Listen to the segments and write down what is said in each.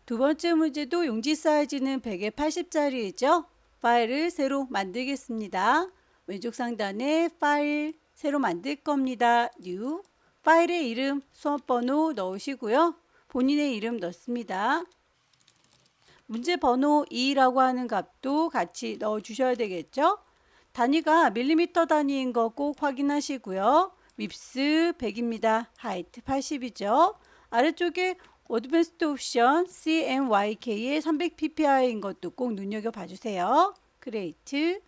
두 번째 문제도 용지 사이즈는 100에 80짜리이죠. 파일을 새로 만들겠습니다. 왼쪽 상단에 파일 새로 만들 겁니다. New. 파일의 이름, 수험번호 넣으시고요. 본인의 이름 넣습니다. 문제 번호 2라고 하는 값도 같이 넣어 주셔야 되겠죠. 단위가 밀리미터 단위인 거 꼭 확인하시고요. 밉스 100입니다. 하이트 80이죠. 아래쪽에 어드밴스드 옵션 CMYK의 300ppi인 것도 꼭 눈여겨봐 주세요. 그레이트.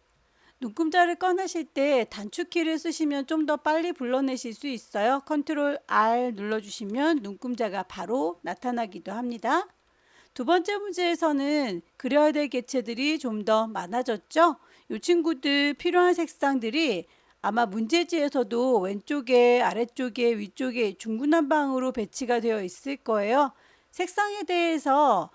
눈금자를 꺼내실 때 단축키를 쓰시면 좀 더 빨리 불러내실 수 있어요. 컨트롤 R 눌러주시면 눈금자가 바로 나타나기도 합니다. 두 번째 문제에서는 그려야 될 개체들이 좀 더 많아졌죠? 이 친구들 필요한 색상들이 아마 문제지에서도 왼쪽에, 아래쪽에, 위쪽에 중구난방으로 배치가 되어 있을 거예요. 색상에 대해서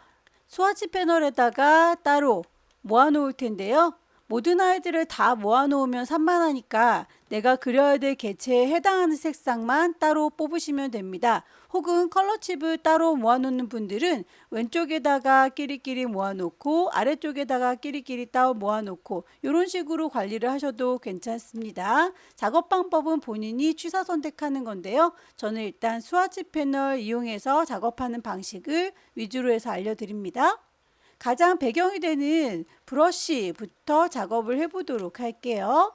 스와치 패널에다가 따로 모아 놓을 텐데요. 모든 아이들을 다 모아 놓으면 산만하니까 내가 그려야 될 개체에 해당하는 색상만 따로 뽑으시면 됩니다. 혹은 컬러칩을 따로 모아 놓는 분들은 왼쪽에다가 끼리끼리 모아 놓고 아래쪽에다가 끼리끼리 따로 모아 놓고 이런 식으로 관리를 하셔도 괜찮습니다. 작업 방법은 본인이 취사 선택하는 건데요. 저는 일단 스와치 패널 이용해서 작업하는 방식을 위주로 해서 알려드립니다. 가장 배경이 되는 브러쉬부터 작업을 해보도록 할게요.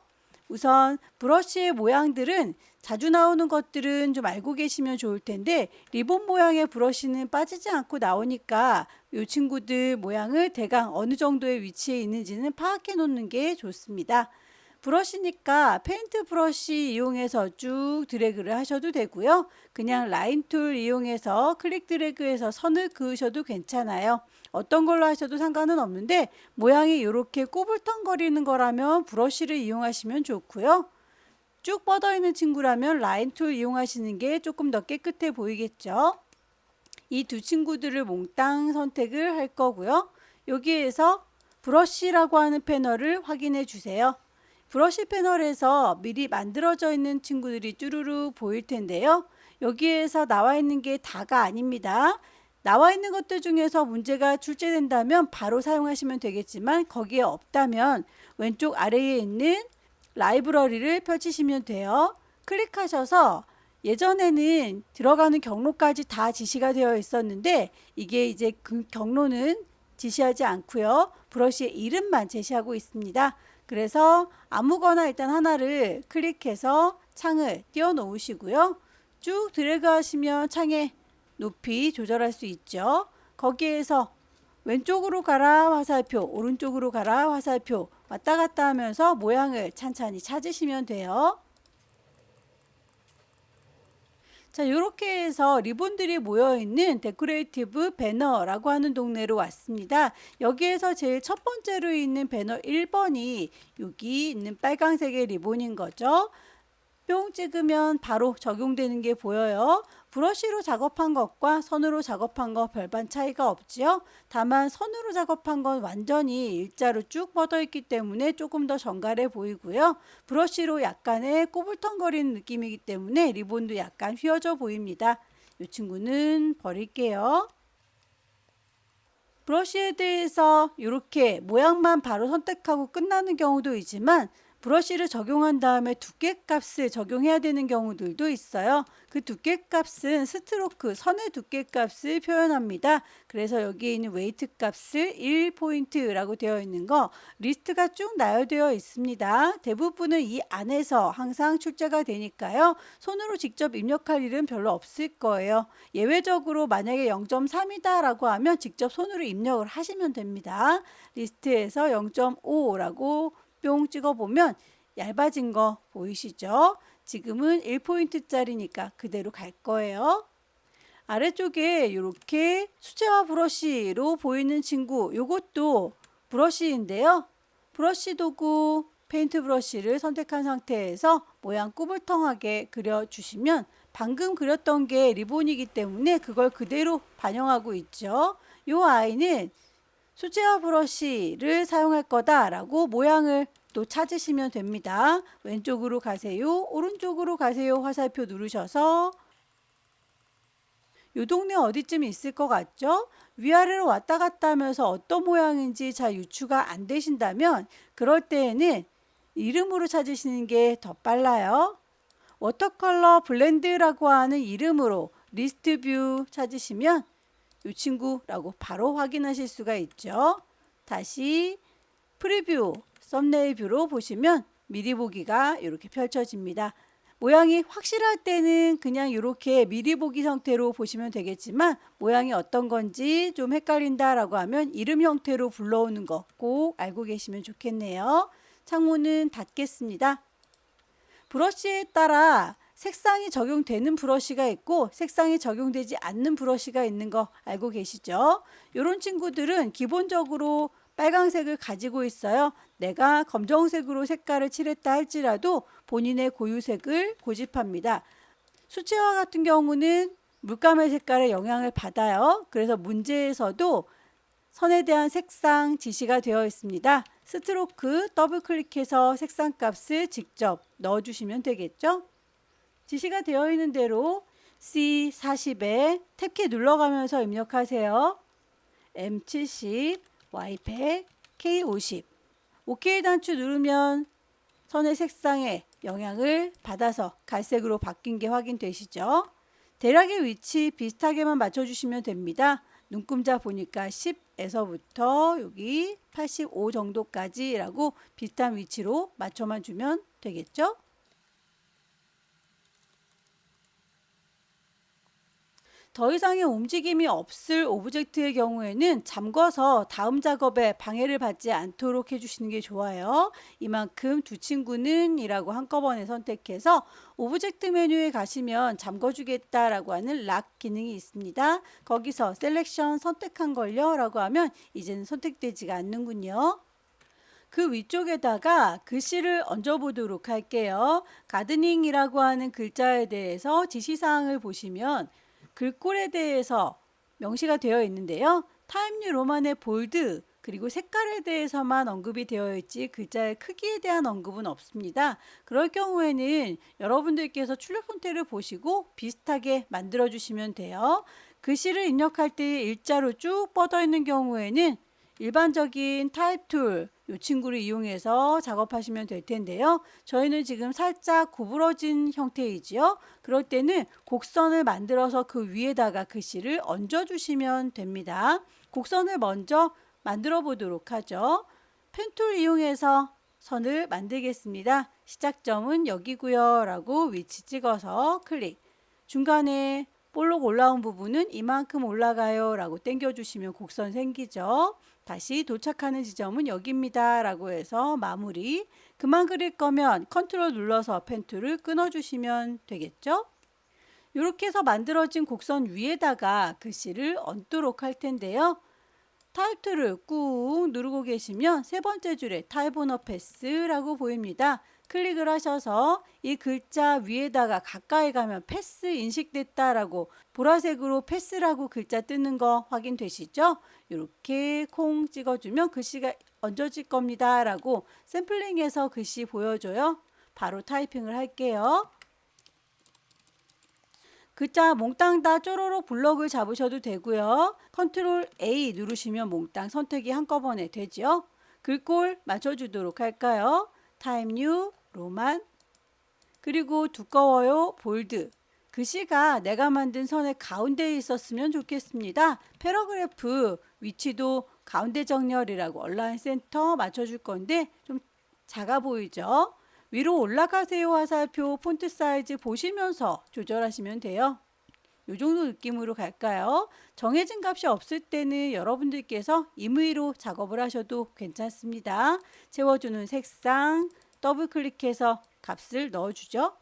우선 브러쉬의 모양들은 자주 나오는 것들은 좀 알고 계시면 좋을 텐데 리본 모양의 브러쉬는 빠지지 않고 나오니까 이 친구들 모양을 대강 어느 정도의 위치에 있는지는 파악해 놓는 게 좋습니다. 브러쉬니까 페인트 브러쉬 이용해서 쭉 드래그를 하셔도 되고요. 그냥 라인 툴 이용해서 클릭 드래그해서 선을 그으셔도 괜찮아요. 어떤 걸로 하셔도 상관은 없는데 모양이 이렇게 꼬불텅거리는 거라면 브러쉬를 이용하시면 좋고요. 쭉 뻗어 있는 친구라면 라인 툴 이용하시는 게 조금 더 깨끗해 보이겠죠. 이 두 친구들을 몽땅 선택을 할 거고요. 여기에서 브러쉬라고 하는 패널을 확인해 주세요. 브러쉬 패널에서 미리 만들어져 있는 친구들이 쭈루루 보일 텐데요. 여기에서 나와 있는 게 다가 아닙니다. 나와 있는 것들 중에서 문제가 출제된다면 바로 사용하시면 되겠지만 거기에 없다면 왼쪽 아래에 있는 라이브러리를 펼치시면 돼요. 클릭하셔서 예전에는 들어가는 경로까지 다 지시가 되어 있었는데 이게 이제 그 경로는 지시하지 않고요. 브러쉬의 이름만 제시하고 있습니다. 그래서 아무거나 일단 하나를 클릭해서 창을 띄워 놓으시고요. 쭉 드래그 하시면 창의 높이 조절할 수 있죠. 거기에서 왼쪽으로 가라 화살표, 오른쪽으로 가라 화살표 왔다 갔다 하면서 모양을 찬찬히 찾으시면 돼요. 자, 이렇게 해서 리본들이 모여있는 데코레이티브 배너라고 하는 동네로 왔습니다. 여기에서 제일 첫 번째로 있는 배너 1번이 여기 있는 빨강색의 리본인 거죠. 뿅 찍으면 바로 적용되는 게 보여요. 브러쉬로 작업한 것과 선으로 작업한 것 별반 차이가 없지요. 다만 선으로 작업한 건 완전히 일자로 쭉 뻗어 있기 때문에 조금 더 정갈해 보이고요. 브러쉬로 약간의 꼬불텅거리는 느낌이기 때문에 리본도 약간 휘어져 보입니다. 이 친구는 버릴게요. 브러쉬에 대해서 이렇게 모양만 바로 선택하고 끝나는 경우도 있지만 브러쉬를 적용한 다음에 두께값을 적용해야 되는 경우들도 있어요. 그 두께값은 스트로크, 선의 두께값을 표현합니다. 그래서 여기에 있는 웨이트 값을 1포인트라고 되어 있는 거 리스트가 쭉 나열되어 있습니다. 대부분은 이 안에서 항상 출제가 되니까요. 손으로 직접 입력할 일은 별로 없을 거예요. 예외적으로 만약에 0.3이다 라고 하면 직접 손으로 입력을 하시면 됩니다. 리스트에서 0.5라고 뿅 찍어보면 얇아진 거 보이시죠? 지금은 1포인트짜리니까 그대로 갈 거예요. 아래쪽에 이렇게 수채화 브러쉬로 보이는 친구, 이것도 브러쉬인데요. 브러쉬 도구, 페인트 브러쉬를 선택한 상태에서 모양 꾸불텅하게 그려주시면 방금 그렸던 게 리본이기 때문에 그걸 그대로 반영하고 있죠. 이 아이는 수채화 브러쉬를 사용할 거다라고 모양을 또 찾으시면 됩니다. 왼쪽으로 가세요. 오른쪽으로 가세요. 화살표 누르셔서 요 동네 어디쯤 있을 것 같죠? 위아래로 왔다 갔다 하면서 어떤 모양인지 잘 유추가 안 되신다면 그럴 때에는 이름으로 찾으시는 게 더 빨라요. 워터컬러 블렌드라고 하는 이름으로 리스트 뷰 찾으시면 이 친구라고 바로 확인하실 수가 있죠. 다시 프리뷰, 썸네일 뷰로 보시면 미리 보기가 이렇게 펼쳐집니다. 모양이 확실할 때는 그냥 이렇게 미리 보기 형태로 보시면 되겠지만 모양이 어떤 건지 좀 헷갈린다라고 하면 이름 형태로 불러오는 거 꼭 알고 계시면 좋겠네요. 창문은 닫겠습니다. 브러쉬에 따라 색상이 적용되는 브러쉬가 있고 색상이 적용되지 않는 브러쉬가 있는 거 알고 계시죠? 이런 친구들은 기본적으로 빨강색을 가지고 있어요. 내가 검정색으로 색깔을 칠했다 할지라도 본인의 고유색을 고집합니다. 수채화 같은 경우는 물감의 색깔에 영향을 받아요. 그래서 문제에서도 선에 대한 색상 지시가 되어 있습니다. 스트로크 더블 클릭해서 색상 값을 직접 넣어주시면 되겠죠. 지시가 되어 있는 대로 C40에 탭키 눌러가면서 입력하세요. M70, Y100, K50. OK 단추 누르면 선의 색상에 영향을 받아서 갈색으로 바뀐 게 확인되시죠? 대략의 위치 비슷하게만 맞춰주시면 됩니다. 눈금자 보니까 10에서부터 여기 85 정도까지라고 비슷한 위치로 맞춰만 주면 되겠죠? 더 이상의 움직임이 없을 오브젝트의 경우에는 잠궈서 다음 작업에 방해를 받지 않도록 해주시는 게 좋아요. 이만큼 두 친구는 이라고 한꺼번에 선택해서 오브젝트 메뉴에 가시면 잠궈주겠다라고 하는 락 기능이 있습니다. 거기서 셀렉션 선택한 걸요 라고 하면 이제는 선택되지가 않는군요. 그 위쪽에다가 글씨를 얹어보도록 할게요. 가드닝이라고 하는 글자에 대해서 지시사항을 보시면 글꼴에 대해서 명시가 되어 있는데요. 타임뉴 로만의 볼드 그리고 색깔에 대해서만 언급이 되어 있지 글자의 크기에 대한 언급은 없습니다. 그럴 경우에는 여러분들께서 출력 형태를 보시고 비슷하게 만들어 주시면 돼요. 글씨를 입력할 때 일자로 쭉 뻗어 있는 경우에는 일반적인 타입 툴 이 친구를 이용해서 작업하시면 될 텐데요. 저희는 지금 살짝 구부러진 형태이지요. 그럴 때는 곡선을 만들어서 그 위에다가 글씨를 얹어 주시면 됩니다. 곡선을 먼저 만들어 보도록 하죠. 펜툴 이용해서 선을 만들겠습니다. 시작점은 여기고요 라고 위치 찍어서 클릭. 중간에 볼록 올라온 부분은 이만큼 올라가요 라고 당겨 주시면 곡선 생기죠. 다시 도착하는 지점은 여기입니다 라고 해서 마무리. 그만 그릴 거면 컨트롤 눌러서 펜툴을 끊어 주시면 되겠죠. 이렇게 해서 만들어진 곡선 위에다가 글씨를 얹도록 할 텐데요. 타입 툴을 꾹 누르고 계시면 세 번째 줄에 타입 오너 패스라고 보입니다. 클릭을 하셔서 이 글자 위에다가 가까이 가면 패스 인식됐다라고 보라색으로 패스라고 글자 뜨는 거 확인되시죠? 이렇게 콩 찍어주면 글씨가 얹어질 겁니다 라고 샘플링해서 글씨 보여줘요. 바로 타이핑을 할게요. 글자 몽땅 다 쪼로록 블럭을 잡으셔도 되고요. 컨트롤 A 누르시면 몽땅 선택이 한꺼번에 되죠. 글꼴 맞춰주도록 할까요? 타입 뉴, 로만, 그리고 두꺼워요, 볼드. 글씨가 내가 만든 선의 가운데에 있었으면 좋겠습니다. 패러그래프 위치도 가운데 정렬이라고 얼라인 센터 맞춰줄 건데 좀 작아 보이죠? 위로 올라가세요 화살표 폰트 사이즈 보시면서 조절하시면 돼요. 이 정도 느낌으로 갈까요? 정해진 값이 없을 때는 여러분들께서 임의로 작업을 하셔도 괜찮습니다. 채워주는 색상 더블 클릭해서 값을 넣어주죠.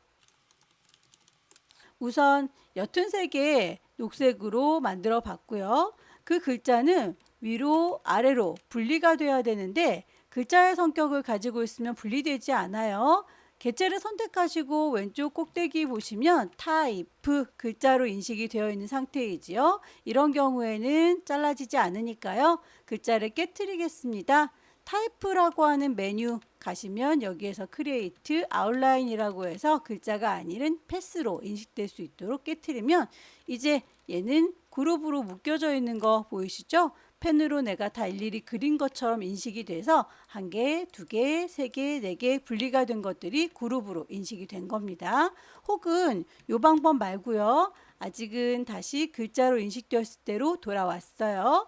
우선 옅은 색의 녹색으로 만들어 봤고요. 그 글자는 위로 아래로 분리가 돼야 되는데 글자의 성격을 가지고 있으면 분리되지 않아요. 개체를 선택하시고 왼쪽 꼭대기 보시면 타입 글자로 인식이 되어 있는 상태이지요. 이런 경우에는 잘라지지 않으니까요. 글자를 깨트리겠습니다. 타입이라고 하는 메뉴 가시면 여기에서 크리에이트 아웃라인이라고 해서 글자가 아닌 패스로 인식될 수 있도록 깨트리면 이제 얘는 그룹으로 묶여져 있는 거 보이시죠? 펜으로 내가 다 일일이 그린 것처럼 인식이 돼서 1개, 2개, 3개, 4개 분리가 된 것들이 그룹으로 인식이 된 겁니다. 혹은 이 방법 말고요. 아직은 다시 글자로 인식되었을 때로 돌아왔어요.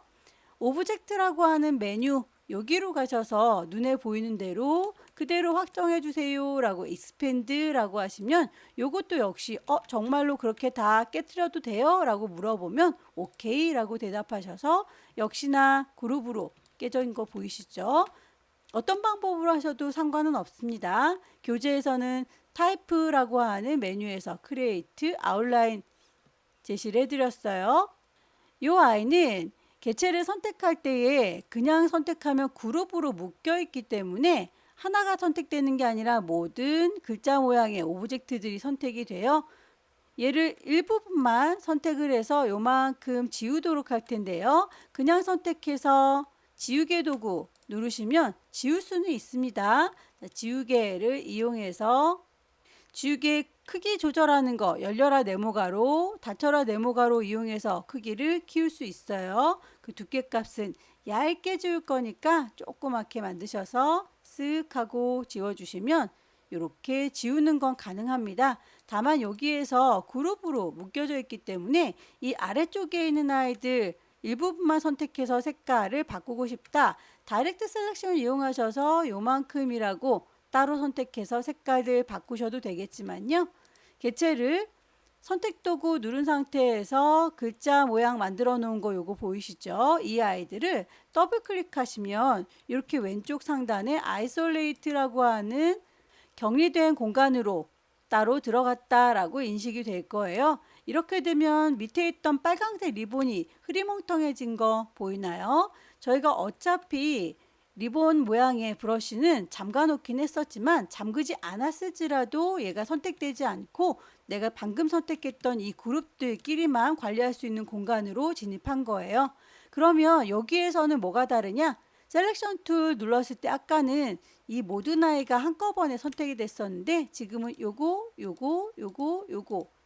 오브젝트라고 하는 메뉴 여기로 가셔서 눈에 보이는 대로 그대로 확정해 주세요 라고 expand라고 하시면 요것도 역시 정말로 그렇게 다 깨트려도 돼요? 라고 물어보면 오케이 라고 대답하셔서 역시나 그룹으로 깨진 거 보이시죠? 어떤 방법으로 하셔도 상관은 없습니다. 교재에서는 타입이라고 하는 메뉴에서 크리에이트 아웃라인 제시를 해드렸어요. 이 아이는 개체를 선택할 때에 그냥 선택하면 그룹으로 묶여 있기 때문에 하나가 선택되는 게 아니라 모든 글자 모양의 오브젝트들이 선택이 돼요. 얘를 일부분만 선택을 해서 요만큼 지우도록 할 텐데요. 그냥 선택해서 지우개 도구 누르시면 지울 수는 있습니다. 지우개를 이용해서 지우개 크기 조절하는 거 열려라 네모가로 닫혀라 네모가로 이용해서 크기를 키울 수 있어요. 그 두께 값은 얇게 지울 거니까 조그맣게 만드셔서 쓱 하고 지워주시면 이렇게 지우는 건 가능합니다. 다만 여기에서 그룹으로 묶여져 있기 때문에 이 아래쪽에 있는 아이들 일부분만 선택해서 색깔을 바꾸고 싶다. 다이렉트 셀렉션을 이용하셔서 요만큼이라고 따로 선택해서 색깔을 바꾸셔도 되겠지만요. 개체를 선택 도구 누른 상태에서 글자 모양 만들어 놓은 거 요거 보이시죠? 이 아이들을 더블 클릭하시면 이렇게 왼쪽 상단에 아이솔레이트라고 하는 격리된 공간으로 따로 들어갔다라고 인식이 될 거예요. 이렇게 되면 밑에 있던 빨강색 리본이 흐리멍텅해진 거 보이나요? 저희가 어차피 리본 모양의 브러쉬는 잠가 놓긴 했었지만 잠그지 않았을지라도 얘가 선택되지 않고 내가 방금 선택했던 이 그룹들끼리만 관리할 수 있는 공간으로 진입한 거예요. 그러면 여기에서는 뭐가 다르냐? 셀렉션 툴 눌렀을 때 아까는 이 모든 아이가 한꺼번에 선택이 됐었는데 지금은 요거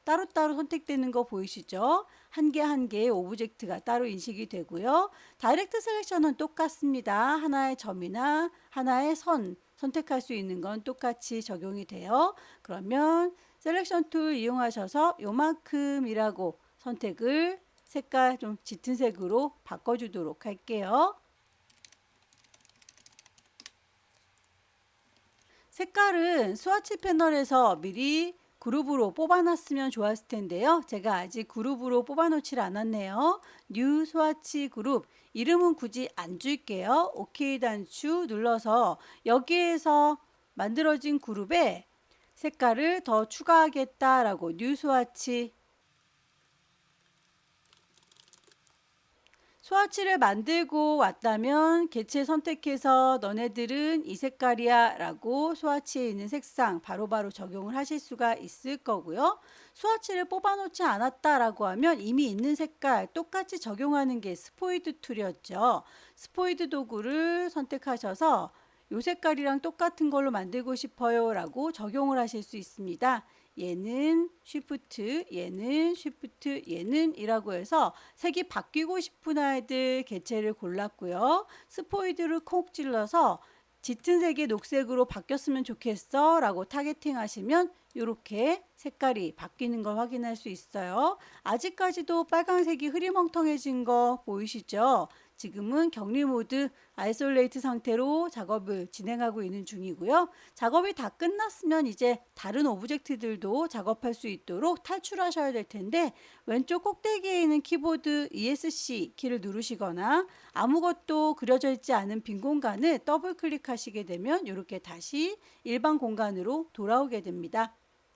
따로따로 선택되는 거 보이시죠? 한 개 한 개의 오브젝트가 따로 인식이 되고요. 다이렉트 셀렉션은 똑같습니다. 하나의 점이나 하나의 선 선택할 수 있는 건 똑같이 적용이 돼요. 그러면 셀렉션 툴 이용하셔서 요만큼이라고 선택을 색깔 좀 짙은 색으로 바꿔주도록 할게요. 색깔은 스와치 패널에서 미리 그룹으로 뽑아놨으면 좋았을 텐데요. 제가 아직 그룹으로 뽑아놓질 않았네요. 뉴 스와치 그룹 이름은 굳이 안 줄게요. OK 단추 눌러서 여기에서 만들어진 그룹에 색깔을 더 추가하겠다라고 뉴 스와치 스와치를 만들고 왔다면 개체 선택해서 너네들은 이 색깔이야 라고 스와치에 있는 색상 바로바로 적용을 하실 수가 있을 거고요. 스와치를 뽑아놓지 않았다라고 하면 이미 있는 색깔 똑같이 적용하는 게 스포이드 툴이었죠. 스포이드 도구를 선택하셔서 이 색깔이랑 똑같은 걸로 만들고 싶어요 라고 적용을 하실 수 있습니다. 얘는 쉬프트, 얘는 쉬프트, 얘는 이라고 해서 색이 바뀌고 싶은 아이들 개체를 골랐고요. 스포이드를 콕 찔러서 짙은 색이 녹색으로 바뀌었으면 좋겠어 라고 타겟팅 하시면 이렇게 색깔이 바뀌는 걸 확인할 수 있어요. 아직까지도 빨간색이 흐리멍텅해진 거 보이시죠? 지금은 격리 모드 아이솔레이트 상태로 작업을 진행하고 있는 중이고요. 작업이 다 끝났으면 이제 다른 오브젝트들도 작업할 수 있도록 탈출하셔야 될 텐데 왼쪽 꼭대기에 있는 키보드 ESC 키를 누르시거나 아무것도 그려져 있지 않은 빈 공간을 더블 클릭하시게 되면 이렇게 다시 일반 공간으로 돌아오게 됩니다.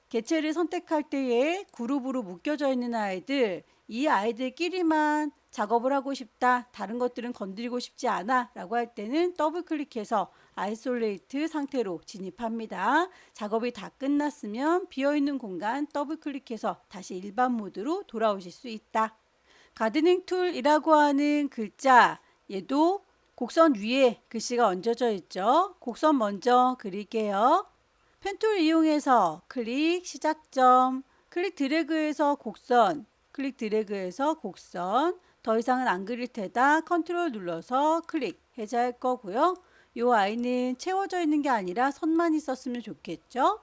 개체를 선택할 때에 그룹으로 묶여져 있는 아이들, 이 아이들끼리만 작업을 하고 싶다, 다른 것들은 건드리고 싶지 않아 라고 할 때는 더블 클릭해서 아이솔레이트 상태로 진입합니다. 작업이 다 끝났으면 비어있는 공간 더블 클릭해서 다시 일반 모드로 돌아오실 수 있다. 가드닝 툴이라고 하는 글자, 얘도 곡선 위에 글씨가 얹어져 있죠. 곡선 먼저 그릴게요. 펜툴 이용해서 클릭 시작점, 클릭 드래그해서 곡선, 클릭 드래그해서 곡선. 더 이상은 안 그릴 테다 컨트롤 눌러서 클릭 해제할 거고요. 요 아이는 채워져 있는 게 아니라 선만 있었으면 좋겠죠.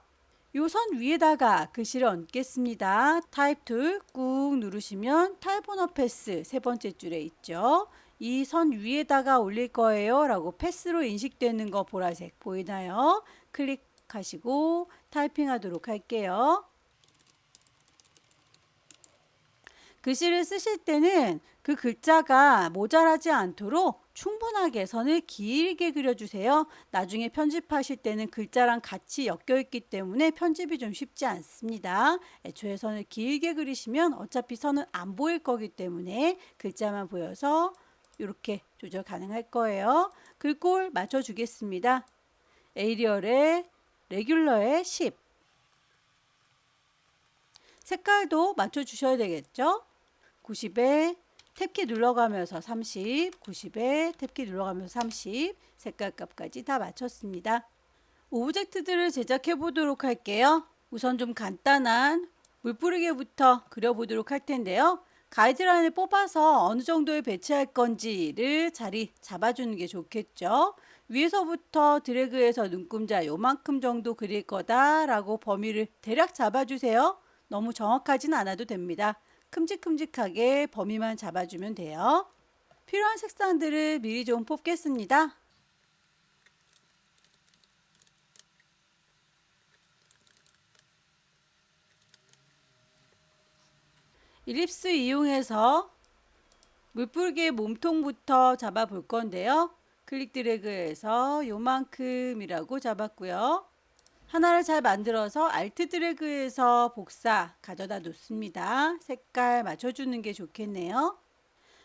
요 선 위에다가 글씨를 얹겠습니다. 타입 툴 꾹 누르시면 타입 오너 패스 세 번째 줄에 있죠. 이 선 위에다가 올릴 거예요 라고 패스로 인식되는 거 보라색 보이나요? 클릭하시고 타이핑 하도록 할게요. 글씨를 쓰실 때는 그 글자가 모자라지 않도록 충분하게 선을 길게 그려주세요. 나중에 편집하실 때는 글자랑 같이 엮여 있기 때문에 편집이 좀 쉽지 않습니다. 애초에 선을 길게 그리시면 어차피 선은 안 보일 거기 때문에 글자만 보여서 이렇게 조절 가능할 거예요. 글꼴 맞춰주겠습니다. 에이리얼에 레귤러에 10. 색깔도 맞춰주셔야 되겠죠? 90에 탭키 눌러가면서 30, 90에 탭키 눌러가면서 30, 색깔 값까지 다 맞췄습니다. 오브젝트들을 제작해 보도록 할게요. 우선 좀 간단한 물뿌리개부터 그려보도록 할 텐데요. 가이드라인을 뽑아서 어느 정도에 배치할 건지를 자리 잡아주는 게 좋겠죠. 위에서부터 드래그해서 눈금자 요만큼 정도 그릴 거다라고 범위를 대략 잡아주세요. 너무 정확하진 않아도 됩니다. 큼직큼직하게 범위만 잡아주면 돼요. 필요한 색상들을 미리 좀 뽑겠습니다. 일립스 이용해서 물뿌리개 몸통부터 잡아 볼 건데요. 클릭 드래그해서 요만큼이라고 잡았고요. 하나를 잘 만들어서 알트 드래그해서 복사 가져다 놓습니다. 색깔 맞춰주는 게 좋겠네요.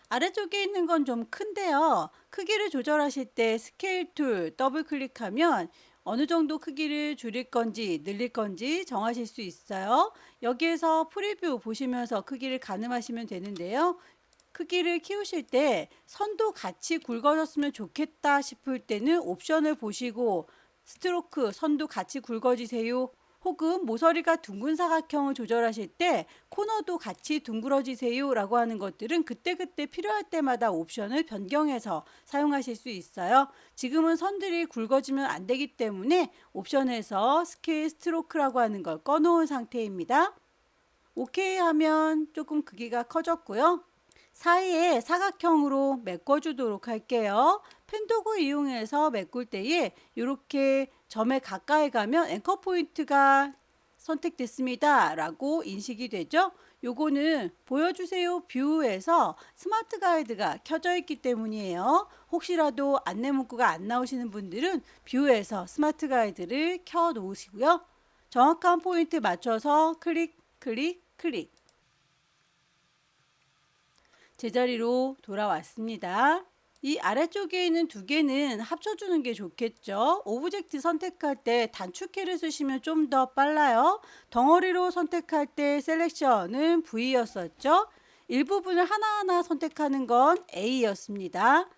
아래쪽에 있는 건 좀 큰데요. 크기를 조절하실 때 스케일 툴 더블 클릭하면 어느 정도 크기를 줄일 건지 늘릴 건지 정하실 수 있어요. 여기에서 프리뷰 보시면서 크기를 가늠하시면 되는데요. 크기를 키우실 때 선도 같이 굵어졌으면 좋겠다 싶을 때는 옵션을 보시고 스트로크 선도 같이 굵어지세요. 혹은 모서리가 둥근 사각형을 조절하실 때 코너도 같이 둥그러지세요 라고 하는 것들은 그때그때 필요할 때마다 옵션을 변경해서 사용하실 수 있어요. 지금은 선들이 굵어지면 안 되기 때문에 옵션에서 스케일 스트로크라고 하는 걸 꺼놓은 상태입니다. 오케이 하면 조금 크기가 커졌고요. 사이에 사각형으로 메꿔주도록 할게요. 펜도구 이용해서 메꿀 때에 이렇게 점에 가까이 가면 앵커 포인트가 선택됐습니다 라고 인식이 되죠. 요거는 보여주세요 뷰에서 스마트 가이드가 켜져 있기 때문이에요. 혹시라도 안내 문구가 안 나오시는 분들은 뷰에서 스마트 가이드를 켜 놓으시고요. 정확한 포인트 맞춰서 클릭 클릭 클릭. 제자리로 돌아왔습니다. 이 아래쪽에 있는 두 개는 합쳐주는 게 좋겠죠. 오브젝트 선택할 때 단축키를 쓰시면 좀 더 빨라요. 덩어리로 선택할 때 셀렉션은 V였었죠. 일부분을 하나하나 선택하는 건 A였습니다.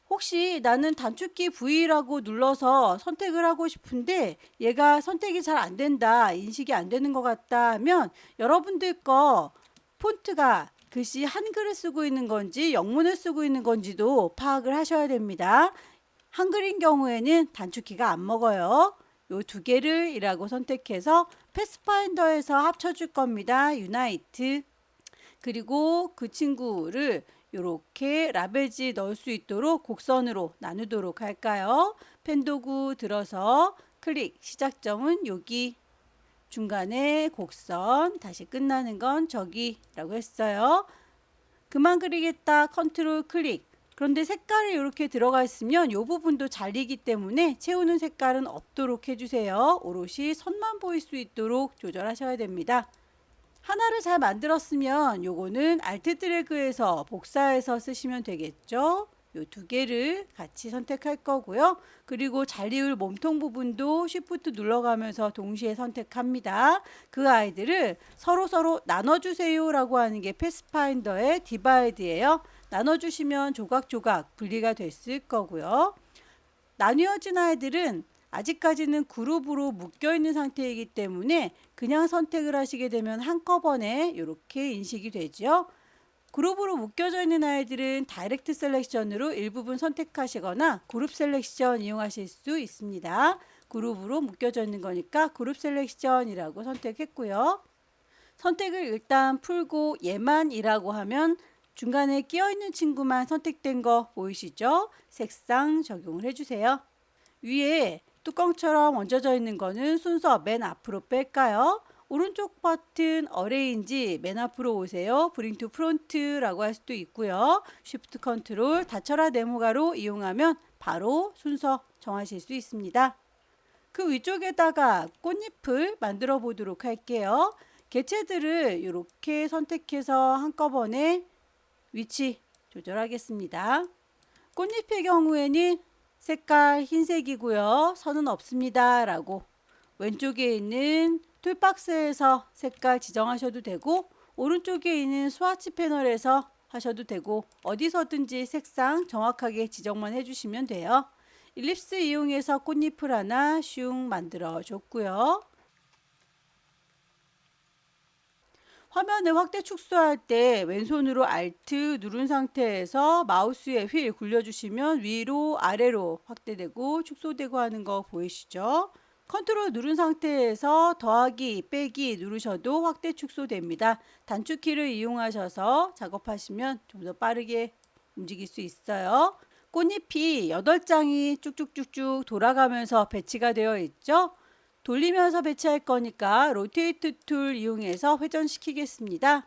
혹시 나는 단축키 V라고 눌러서 선택을 하고 싶은데 얘가 선택이 잘 안 된다, 인식이 안 되는 것 같다 하면 여러분들 거 폰트가 글씨 한글을 쓰고 있는 건지 영문을 쓰고 있는 건지도 파악을 하셔야 됩니다. 한글인 경우에는 단축키가 안 먹어요. 요 두 개를 이라고 선택해서 패스파인더에서 합쳐줄 겁니다. 유나이트. 그리고 그 친구를 이렇게 라벨지 넣을 수 있도록 곡선으로 나누도록 할까요? 펜도구 들어서 클릭, 시작점은 여기, 중간에 곡선, 다시 끝나는 건 저기라고 했어요. 그만 그리겠다, 컨트롤 클릭. 그런데 색깔이 이렇게 들어가 있으면 이 부분도 잘리기 때문에 채우는 색깔은 없도록 해주세요. 오롯이 선만 보일 수 있도록 조절하셔야 됩니다. 하나를 잘 만들었으면 요거는 알트 드래그해서 복사해서 쓰시면 되겠죠. 요 두 개를 같이 선택할 거고요. 그리고 잘리울 몸통 부분도 쉬프트 눌러가면서 동시에 선택합니다. 그 아이들을 서로 나눠주세요 라고 하는 게 패스파인더의 디바이드예요. 나눠주시면 조각조각 분리가 됐을 거고요. 나뉘어진 아이들은 아직까지는 그룹으로 묶여있는 상태이기 때문에 그냥 선택을 하시게 되면 한꺼번에 이렇게 인식이 되죠. 그룹으로 묶여져 있는 아이들은 다이렉트 셀렉션으로 일부분 선택하시거나 그룹 셀렉션 이용하실 수 있습니다. 그룹으로 묶여져 있는 거니까 그룹 셀렉션이라고 선택했고요. 선택을 일단 풀고 얘만이라고 하면 중간에 끼어있는 친구만 선택된 거 보이시죠? 색상 적용을 해주세요. 위에 뚜껑처럼 얹어져 있는 거는 순서 맨 앞으로 뺄까요? 오른쪽 버튼 어레인지 맨 앞으로 오세요. 브링 투 프론트라고 할 수도 있고요. 쉬프트 컨트롤 닫혀라 네모가로 이용하면 바로 순서 정하실 수 있습니다. 그 위쪽에다가 꽃잎을 만들어 보도록 할게요. 개체들을 이렇게 선택해서 한꺼번에 위치 조절하겠습니다. 꽃잎의 경우에는 색깔 흰색이고요. 선은 없습니다. 라고 왼쪽에 있는 툴박스에서 색깔 지정하셔도 되고 오른쪽에 있는 스와치 패널에서 하셔도 되고 어디서든지 색상 정확하게 지정만 해주시면 돼요. 일립스 이용해서 꽃잎을 하나 슝 만들어 줬고요. 화면을 확대 축소할 때 왼손으로 Alt 누른 상태에서 마우스의 휠 굴려주시면 위로 아래로 확대되고 축소되고 하는 거 보이시죠? 컨트롤 누른 상태에서 더하기 빼기 누르셔도 확대 축소됩니다. 단축키를 이용하셔서 작업하시면 좀 더 빠르게 움직일 수 있어요. 꽃잎이 8장이 쭉쭉쭉쭉 돌아가면서 배치가 되어 있죠? 돌리면서 배치할 거니까 로테이트 툴 이용해서 회전시키겠습니다.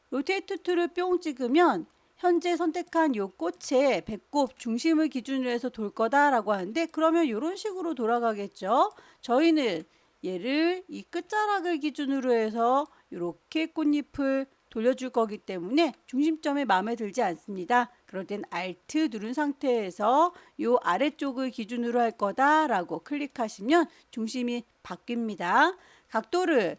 로테이트 툴을 뿅 찍으면 현재 선택한 요 꽃의 배꼽 중심을 기준으로 해서 돌 거다라고 하는데 그러면 이런 식으로 돌아가겠죠. 저희는 얘를 이 끝자락을 기준으로 해서 이렇게 꽃잎을 돌려줄 거기 때문에 중심점에 마음에 들지 않습니다. 그럴 땐 Alt 누른 상태에서 이 아래쪽을 기준으로 할 거다라고 클릭하시면 중심이 바뀝니다. 각도를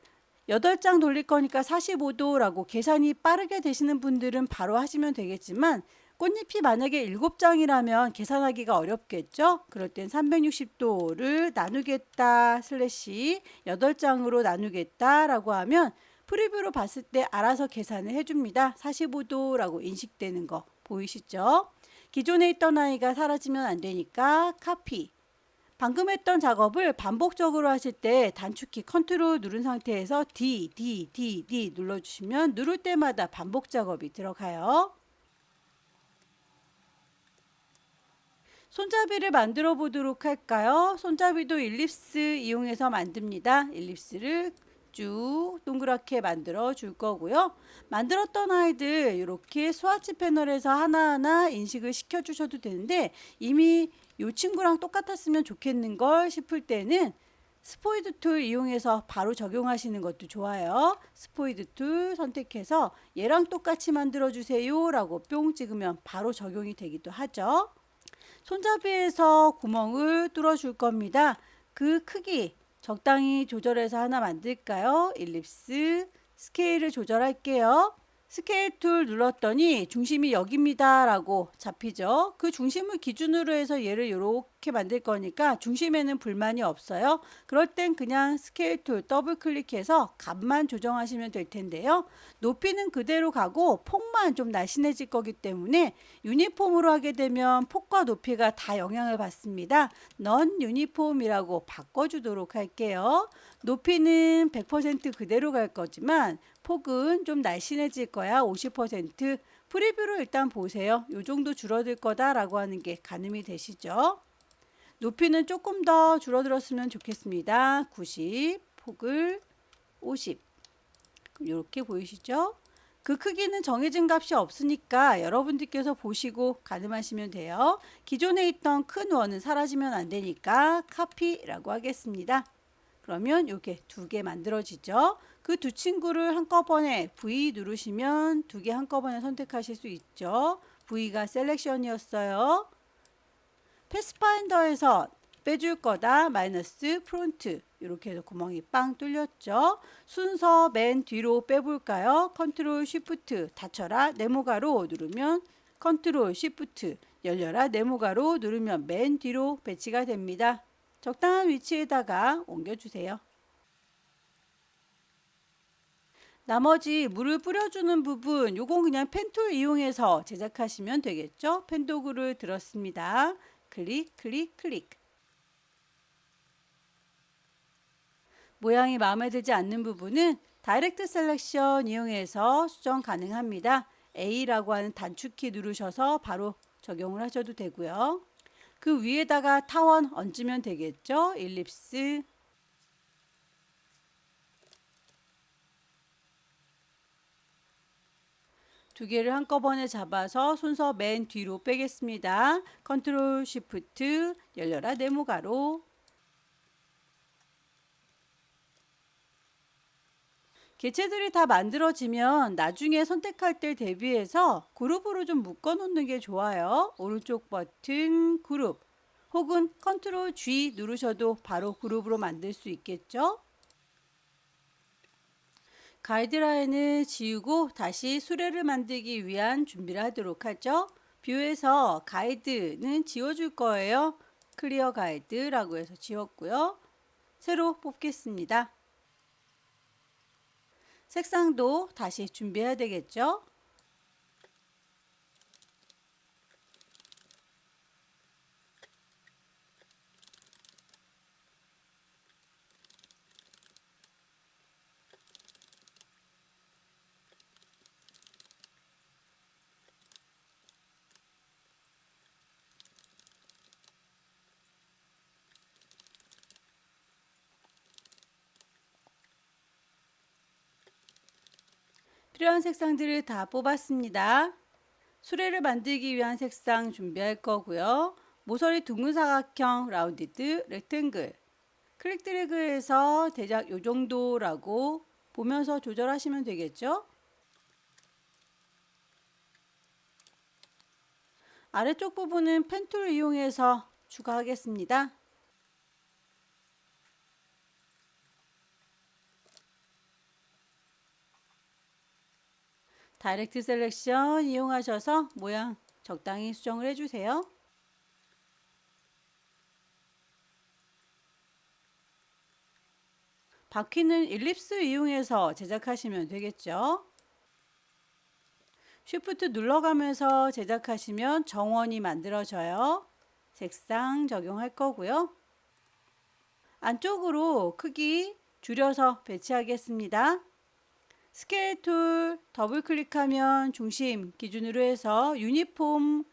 8장 돌릴 거니까 45도라고 계산이 빠르게 되시는 분들은 바로 하시면 되겠지만 꽃잎이 만약에 7장이라면 계산하기가 어렵겠죠? 그럴 땐 360도를 나누겠다 슬래시 8장으로 나누겠다 라고 하면 프리뷰로 봤을 때 알아서 계산을 해줍니다. 45도라고 인식되는 거 보이시죠? 기존에 있던 아이가 사라지면 안 되니까 카피. 방금 했던 작업을 반복적으로 하실 때 단축키 컨트롤 누른 상태에서 D 눌러주시면 누를 때마다 반복 작업이 들어가요. 손잡이를 만들어 보도록 할까요? 손잡이도 일립스 이용해서 만듭니다. 일립스를 쭉 동그랗게 만들어 줄 거고요. 만들었던 아이들 이렇게 스와치 패널에서 하나하나 인식을 시켜 주셔도 되는데 이미 이 친구랑 똑같았으면 좋겠는 걸 싶을 때는 스포이드 툴 이용해서 바로 적용하시는 것도 좋아요. 스포이드 툴 선택해서 얘랑 똑같이 만들어 주세요 라고 뿅 찍으면 바로 적용이 되기도 하죠. 손잡이에서 구멍을 뚫어 줄 겁니다. 그 크기 적당히 조절해서 하나 만들까요? 일립스 스케일을 조절할게요. 스케일 툴 눌렀더니 중심이 여기입니다 라고 잡히죠. 그 중심을 기준으로 해서 얘를 이렇게 만들 거니까 중심에는 불만이 없어요. 그럴 땐 그냥 스케일 툴 더블 클릭해서 값만 조정하시면 될 텐데요. 높이는 그대로 가고 폭만 좀 날씬해질 거기 때문에 유니폼으로 하게 되면 폭과 높이가 다 영향을 받습니다. 넌 유니폼이라고 바꿔주도록 할게요. 높이는 100% 그대로 갈 거지만 폭은 좀 날씬해질 거야. 50%. 프리뷰로 일단 보세요. 이 정도 줄어들 거다라고 하는 게 가늠이 되시죠? 높이는 조금 더 줄어들었으면 좋겠습니다. 90, 폭을 50. 이렇게 보이시죠? 그 크기는 정해진 값이 없으니까 여러분들께서 보시고 가늠하시면 돼요. 기존에 있던 큰 원은 사라지면 안 되니까 카피라고 하겠습니다. 그러면 이렇게 2개 만들어지죠. 그 두 친구를 한꺼번에 V 누르시면 2개 한꺼번에 선택하실 수 있죠. V가 셀렉션이었어요. 패스파인더에서 빼줄 거다 마이너스 프론트 이렇게 해서 구멍이 빵 뚫렸죠. 순서 맨 뒤로 빼볼까요? 컨트롤 쉬프트 닫혀라 네모가로 누르면 컨트롤 쉬프트 열려라 네모가로 누르면 맨 뒤로 배치가 됩니다. 적당한 위치에다가 옮겨주세요. 나머지 물을 뿌려주는 부분 요건 그냥 펜툴 이용해서 제작하시면 되겠죠. 펜 도구를 들었습니다. 클릭 클릭 클릭. 모양이 마음에 들지 않는 부분은 다이렉트 셀렉션 이용해서 수정 가능합니다. A라고 하는 단축키 누르셔서 바로 적용을 하셔도 되고요. 그 위에다가 타원 얹으면 되겠죠. 일립스. 두 개를 한꺼번에 잡아서 순서 맨 뒤로 빼겠습니다. 컨트롤 쉬프트 열려라 네모가로. 개체들이 다 만들어지면 나중에 선택할 때 대비해서 그룹으로 좀 묶어 놓는 게 좋아요. 오른쪽 버튼 그룹 혹은 컨트롤 G 누르셔도 바로 그룹으로 만들 수 있겠죠. 가이드라인을 지우고 다시 수레를 만들기 위한 준비를 하도록 하죠. 뷰에서 가이드는 지워줄 거예요. 클리어 가이드라고 해서 지웠고요. 새로 뽑겠습니다. 색상도 다시 준비해야 되겠죠. 필요한 색상들을 다 뽑았습니다. 수레를 만들기 위한 색상 준비할 거고요. 모서리 둥근 사각형 라운디드 렉탱글 클릭 드래그해서 대략 요 정도라고 보면서 조절하시면 되겠죠. 아래쪽 부분은 펜툴 이용해서 추가하겠습니다. 다이렉트 셀렉션 이용하셔서 모양 적당히 수정을 해주세요. 바퀴는 일립스 이용해서 제작하시면 되겠죠. 쉬프트 눌러가면서 제작하시면 정원이 만들어져요. 색상 적용할 거고요. 안쪽으로 크기 줄여서 배치하겠습니다. 스케일 툴 더블 클릭하면 중심 기준으로 해서 유니폼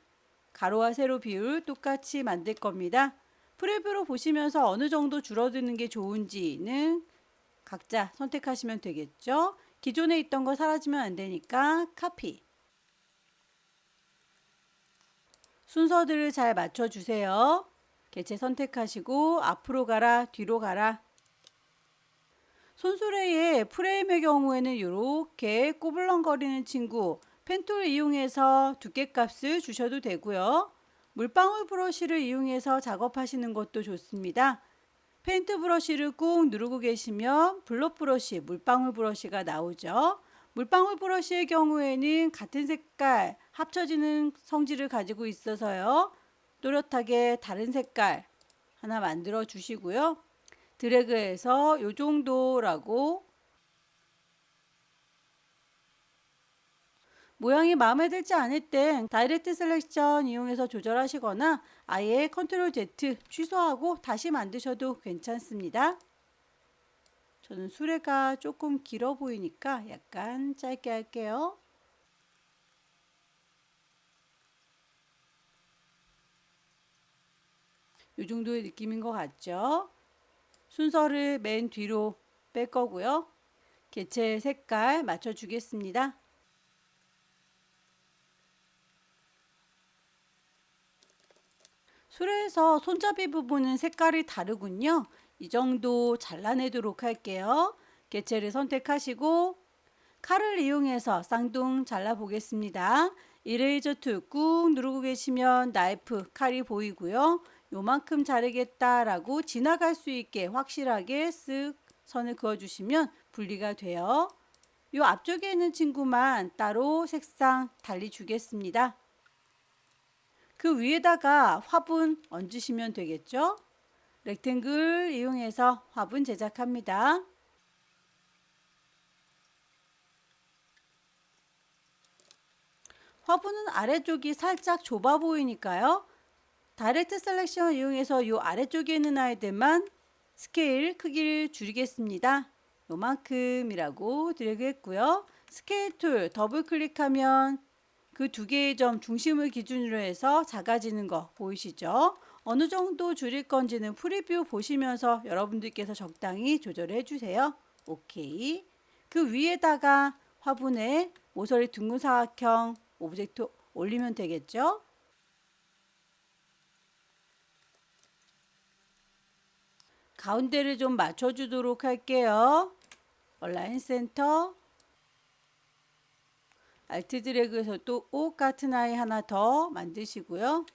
가로와 세로 비율 똑같이 만들 겁니다. 프리뷰로 보시면서 어느 정도 줄어드는 게 좋은지는 각자 선택하시면 되겠죠. 기존에 있던 거 사라지면 안 되니까 카피. 순서들을 잘 맞춰주세요. 개체 선택하시고 앞으로 가라, 뒤로 가라. 손수레의 프레임의 경우에는 이렇게 꼬불렁거리는 친구 펜툴 이용해서 두께값을 주셔도 되고요. 물방울 브러쉬를 이용해서 작업하시는 것도 좋습니다. 페인트 브러쉬를 꾹 누르고 계시면 블럭 브러쉬, 물방울 브러쉬가 나오죠. 물방울 브러쉬의 경우에는 같은 색깔 합쳐지는 성질을 가지고 있어서요. 또렷하게 다른 색깔 하나 만들어 주시고요. 드래그해서 요 정도라고 모양이 마음에 들지 않을 땐 다이렉트 셀렉션 이용해서 조절하시거나 아예 컨트롤 Z 취소하고 다시 만드셔도 괜찮습니다. 저는 수레가 조금 길어 보이니까 약간 짧게 할게요. 이 정도의 느낌인 것 같죠? 순서를 맨 뒤로 뺄 거고요. 개체 색깔 맞춰주겠습니다. 수레에서 손잡이 부분은 색깔이 다르군요. 이 정도 잘라내도록 할게요. 개체를 선택하시고 칼을 이용해서 쌍둥 잘라 보겠습니다. 이레이저 툴 꾹 누르고 계시면 나이프 칼이 보이고요. 요만큼 자르겠다라고 지나갈 수 있게 확실하게 쓱 선을 그어주시면 분리가 돼요. 요 앞쪽에 있는 친구만 따로 색상 달리 주겠습니다. 그 위에다가 화분 얹으시면 되겠죠? 렉탱글 이용해서 화분 제작합니다. 화분은 아래쪽이 살짝 좁아 보이니까요. 다이렉트 셀렉션 이용해서 이 아래쪽에 있는 아이들만 스케일 크기를 줄이겠습니다. 요만큼이라고 드래그 했고요. 스케일 툴 더블 클릭하면 그 두 개의 점 중심을 기준으로 해서 작아지는 거 보이시죠? 어느 정도 줄일 건지는 프리뷰 보시면서 여러분들께서 적당히 조절해 주세요. 오케이. 그 위에다가 화분에 모서리 둥근 사각형 오브젝트 올리면 되겠죠? 가운데를 좀 맞춰주도록 할게요. 얼라인 센터, 알트 드래그에서 또 똑같은 아이 하나 더 만드시고요.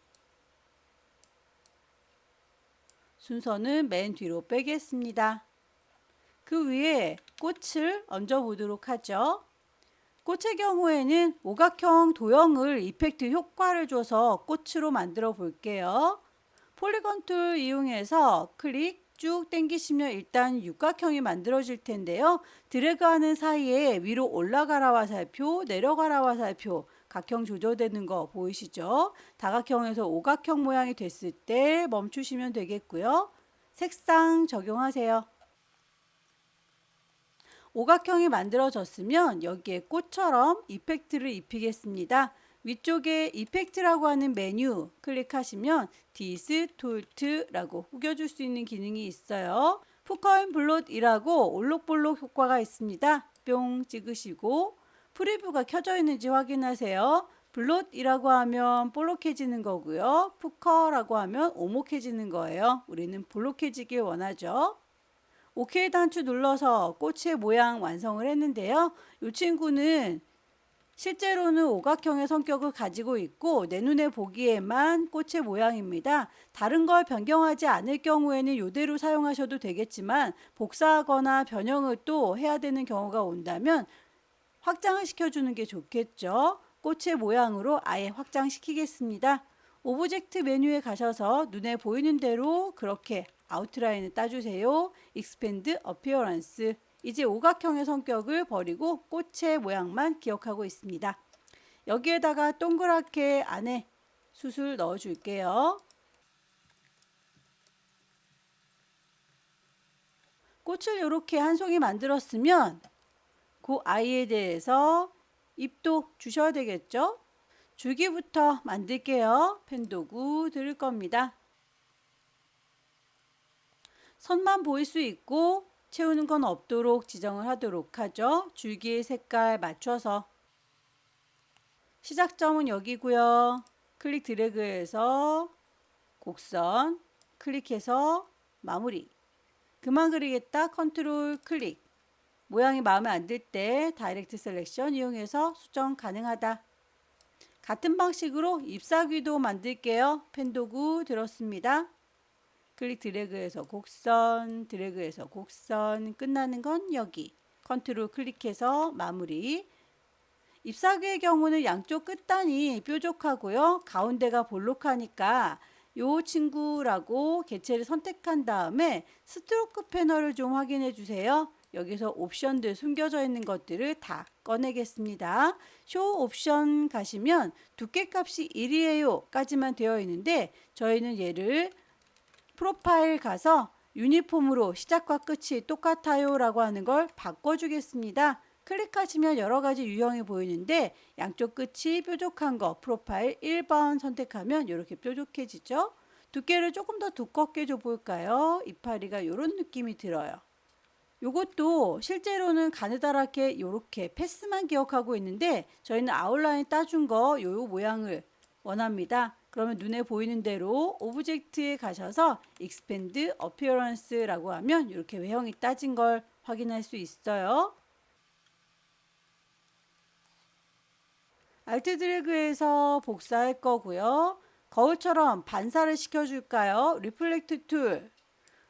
순서는 맨 뒤로 빼겠습니다. 그 위에 꽃을 얹어 보도록 하죠. 꽃의 경우에는 오각형 도형을 이펙트 효과를 줘서 꽃으로 만들어 볼게요. 폴리건 툴 이용해서 클릭 쭉 당기시면 일단 육각형이 만들어질 텐데요. 드래그하는 사이에 위로 올라가라 화살표, 내려가라 화살표, 각형 조절되는 거 보이시죠? 다각형에서 오각형 모양이 됐을 때 멈추시면 되겠고요. 색상 적용하세요. 오각형이 만들어졌으면 여기에 꽃처럼 이펙트를 입히겠습니다. 위쪽에 이펙트라고 하는 메뉴 클릭하시면 디스톨트라고 우겨줄 수 있는 기능이 있어요. 푸커인 블롯이라고 올록볼록 효과가 있습니다. 뿅 찍으시고 프리뷰가 켜져 있는지 확인하세요. 블롯이라고 하면 볼록해지는 거고요. 푸커라고 하면 오목해지는 거예요. 우리는 볼록해지길 원하죠. OK 단추 눌러서 꽃의 모양 완성을 했는데요. 이 친구는 실제로는 오각형의 성격을 가지고 있고 내 눈에 보기에만 꽃의 모양입니다. 다른 걸 변경하지 않을 경우에는 이대로 사용하셔도 되겠지만 복사하거나 변형을 또 해야 되는 경우가 온다면 확장을 시켜주는 게 좋겠죠. 꽃의 모양으로 아예 확장시키겠습니다. 오브젝트 메뉴에 가셔서 눈에 보이는 대로 그렇게 아웃라인을 따주세요. Expand Appearance. 이제 오각형의 성격을 버리고 꽃의 모양만 기억하고 있습니다. 여기에다가 동그랗게 안에 숯을 넣어줄게요. 꽃을 이렇게 한 송이 만들었으면 그 아이에 대해서 잎도 주셔야 되겠죠? 줄기부터 만들게요. 펜도구 들을 겁니다. 선만 보일 수 있고 채우는 건 없도록 지정을 하도록 하죠. 줄기의 색깔 맞춰서 시작점은 여기고요. 클릭 드래그해서 곡선 클릭해서 마무리. 그만 그리겠다. 컨트롤 클릭. 모양이 마음에 안 들 때 다이렉트 셀렉션 이용해서 수정 가능하다. 같은 방식으로 잎사귀도 만들게요. 펜도구 들었습니다. 클릭 드래그해서 곡선, 드래그해서 곡선, 끝나는 건 여기. 컨트롤 클릭해서 마무리. 잎사귀의 경우는 양쪽 끝단이 뾰족하고요. 가운데가 볼록하니까 요 친구라고 개체를 선택한 다음에 스트로크 패널을 좀 확인해 주세요. 여기서 옵션들 숨겨져 있는 것들을 다 꺼내겠습니다. 쇼 옵션 가시면 두께 값이 1이에요 까지만 되어 있는데 저희는 얘를 프로파일 가서 유니폼으로 시작과 끝이 똑같아요 라고 하는 걸 바꿔주겠습니다. 클릭하시면 여러가지 유형이 보이는데 양쪽 끝이 뾰족한 거 프로파일 1번 선택하면 이렇게 뾰족해지죠. 두께를 조금 더 두껍게 줘볼까요? 이파리가 이런 느낌이 들어요. 요것도 실제로는 가느다랗게 이렇게 패스만 기억하고 있는데 저희는 아웃라인 따준 거 요 모양을 원합니다. 그러면 눈에 보이는 대로 오브젝트에 가셔서 Expand Appearance라고 하면 이렇게 외형이 따진 걸 확인할 수 있어요. 알트 드래그해서 복사할 거고요. 거울처럼 반사를 시켜줄까요? 리플렉트 툴.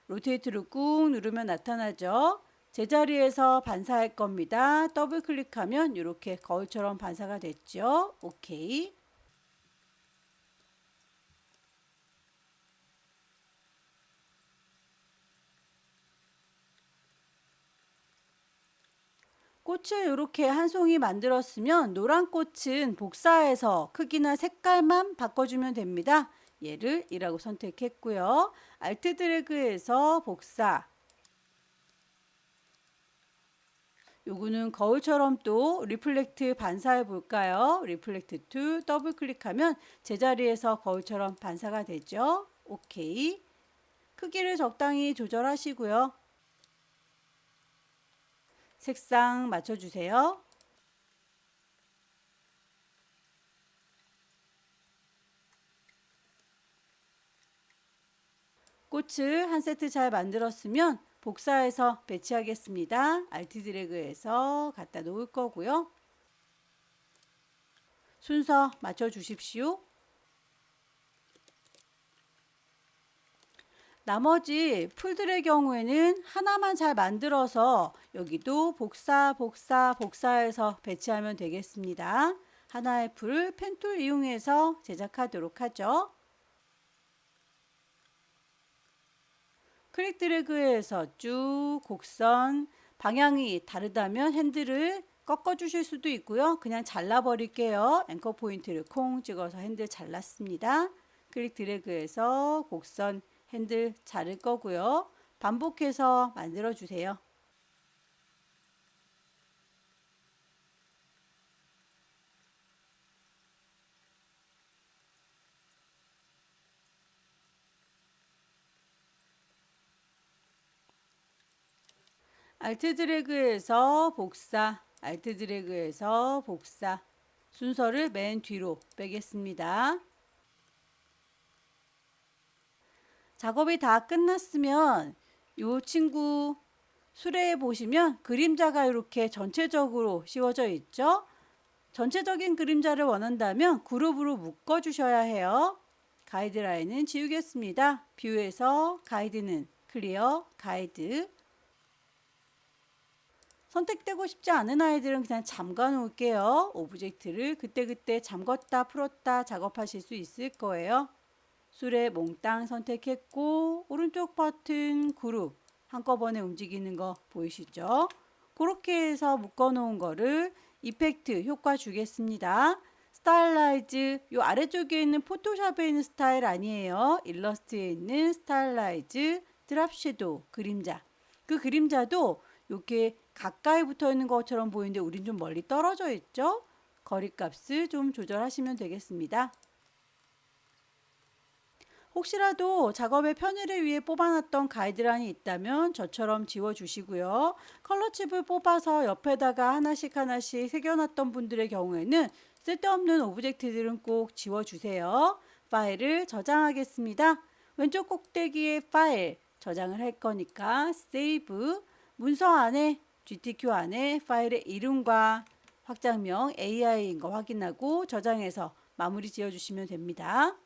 로테이트를 꾹 누르면 나타나죠. 제자리에서 반사할 겁니다. 더블 클릭하면 이렇게 거울처럼 반사가 됐죠. 오케이. 꽃을 이렇게 한 송이 만들었으면 노란 꽃은 복사해서 크기나 색깔만 바꿔주면 됩니다. 얘를 2라고 선택했고요. 알트 드래그해서 복사. 요거는 거울처럼 또 리플렉트 반사해 볼까요? 리플렉트 2 더블 클릭하면 제자리에서 거울처럼 반사가 되죠. 오케이. 크기를 적당히 조절하시고요. 색상 맞춰주세요. 꽃을 한 세트 잘 만들었으면 복사해서 배치하겠습니다. 알트 드래그해서 갖다 놓을 거고요. 순서 맞춰 주십시오. 나머지 풀들의 경우에는 하나만 잘 만들어서 여기도 복사해서 배치하면 되겠습니다. 하나의 풀을 펜툴 이용해서 제작하도록 하죠. 클릭 드래그해서 쭉 곡선, 방향이 다르다면 핸들을 꺾어 주실 수도 있고요. 그냥 잘라 버릴게요. 앵커 포인트를 콩 찍어서 핸들 잘랐습니다. 클릭 드래그해서 곡선 핸들 자를 거고요. 반복해서 만들어 주세요. 알트 드래그해서 복사, 알트 드래그해서 복사. 순서를 맨 뒤로 빼겠습니다. 작업이 다 끝났으면 이 친구 수레에 보시면 그림자가 이렇게 전체적으로 씌워져 있죠. 전체적인 그림자를 원한다면 그룹으로 묶어 주셔야 해요. 가이드라인은 지우겠습니다. 뷰에서 가이드는 클리어, 가이드. 선택되고 싶지 않은 아이들은 그냥 잠가 놓을게요. 오브젝트를 그때그때 잠궜다 풀었다 작업하실 수 있을 거예요. 수레 몽땅 선택했고 오른쪽 버튼 그룹 한꺼번에 움직이는 거 보이시죠? 그렇게 해서 묶어 놓은 거를 이펙트 효과 주겠습니다. 스타일라이즈 요 아래쪽에 있는 포토샵에 있는 스타일 아니에요. 일러스트에 있는 스타일라이즈 드랍 섀도우 그림자. 그 그림자도 이렇게 가까이 붙어 있는 것처럼 보이는데 우린 좀 멀리 떨어져 있죠? 거리값을 좀 조절하시면 되겠습니다. 혹시라도 작업의 편의를 위해 뽑아놨던 가이드라인이 있다면 저처럼 지워주시고요. 컬러칩을 뽑아서 옆에다가 하나씩 새겨놨던 분들의 경우에는 쓸데없는 오브젝트들은 꼭 지워주세요. 파일을 저장하겠습니다. 왼쪽 꼭대기에 파일 저장을 할 거니까 세이브 문서 안에 GTQ 안에 파일의 이름과 확장명 AI인 거 확인하고 저장해서 마무리 지어주시면 됩니다.